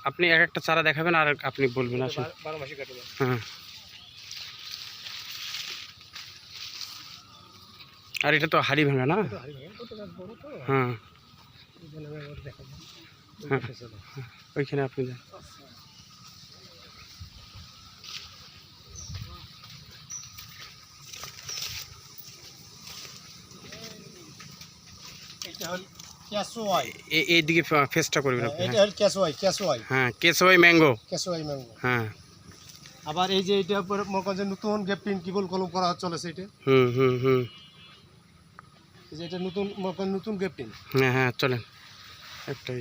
আপনি এক একটা চারা দেখাবেন আর আপনি বলবেন। আসুন। 12 মাসি কাটিমন। হ্যাঁ। আর এটা তো হাড়ি ভাঙা না? হ্যাঁ হ্যাঁ, ওইখানে আপনি যান। এইদিকে ফেসটা করবেন আপনি। হ্যাঁ, কেশওয়াই ম্যাঙ্গো। হ্যাঁ। আবার এই যে এটা উপরে মনে নতুন গ্যাপটিন কিবল কলম করা চলেছে এটা। হুম। এই যে এটা নতুন গ্যাপটিন। হ্যাঁ চলেন একটা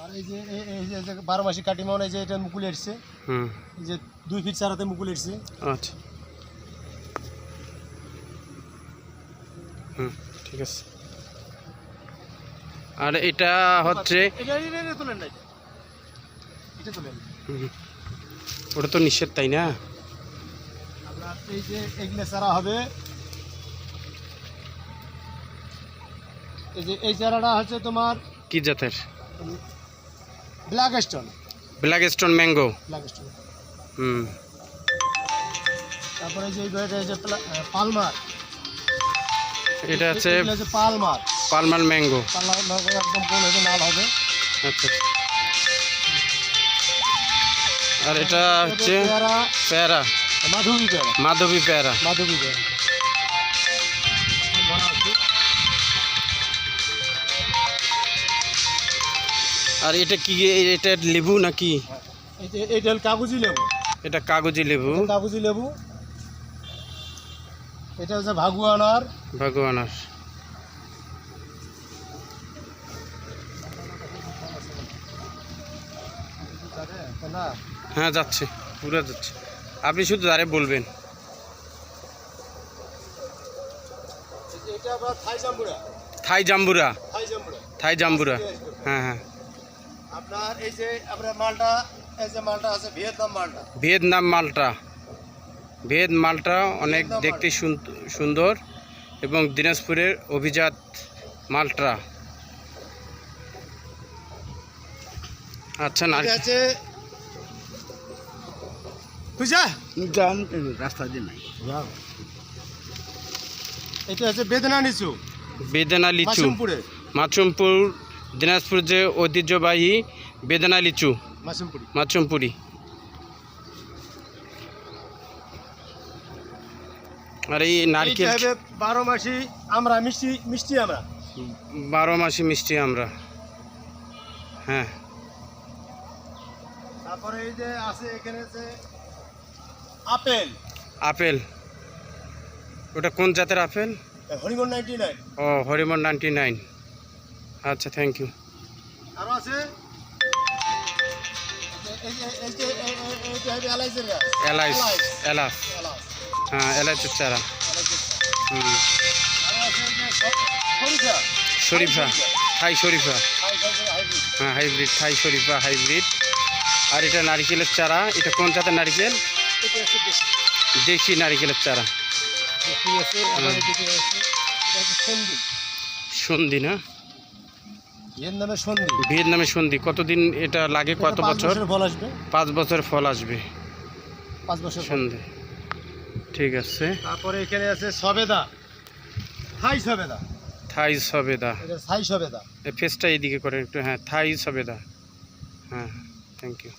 আর এই যে 12 মাসি কাটিমন, এই যে এটা মুকুল এসছে। এই যে 2 ফিট চারাতে মুকুল এসছে। আচ্ছা ঠিক আছে। আর এটা হচ্ছে ওটা তো নিষেধ, তাই না? আপনার এই যে এগুলো চারা হবে, এই যে এই চারাটা হচ্ছে তোমার কি জাতের? Black stone mango. তারপরে যে পালমার, এটা হচ্ছে পালমার ম্যাঙ্গো। একদম গোল হবে, লাল হবে। আচ্ছা। আর এটা হচ্ছে পেয়ারা, মাধবী পেয়ারা। আর এটা কি? এটা লেবু নাকি? এটা কাগজি লেবু। এটা কাগজি লেবু। এটা হচ্ছে ভাগুয়ানার। হ্যাঁ যাচ্ছে, পুরো যাচ্ছে। আপনি শুধু দাঁড়িয়ে বলবেন। থাই জাম্বুরা। হ্যাঁ। আপনার এই যে মালটা, এই যে মালটা আছে ভিয়েতনাম মালটা অনেক দেখতে সুন্দর এবং দিনাজপুরের অভিজাত মালটা। আচ্ছা, না আছে রাস্তা দিয়ে নাই। এটা আছে বেদনা লিচু। মাছুমপুর দিনাজপুর যে ঐতিহ্যবাহী বেদনা লিচু, মাছুমপুরি। আর এই নারকেল 12 মাসি আমরা মিষ্টি আমরা 12 মাসি মিষ্টি আমরা। হ্যাঁ। তারপরে এই যে আছে এখানে আছে আপেল। ওটা কোন জাতের আপেল? হরিমন 99। ও, হরিমন 99। আচ্ছা, থ্যাংক ইউ। আরো আছে এলাচ। হ্যাঁ, এলাচের চারা। শরীফা, থাই শরীফা। হ্যাঁ, হাইব্রিড। আর এটা নারিকেলের চারা। এটা কোন জাতের নারিকেল? দেশি নারিকেলের চারা। সন্ধি না? ভিয়েতনামের সন্ধি। কতদিন এটা লাগে? কত বছর? 5 বছর ফল আসবে। 5 বছর সন্ধি। ঠিক আছে। তারপরে এখানে আছে সবেদা, থাই সবেদা। এই ফেসটা এইদিকে করে একটু। হ্যাঁ, থাই সবেদা। হ্যাঁ, থ্যাংক ইউ।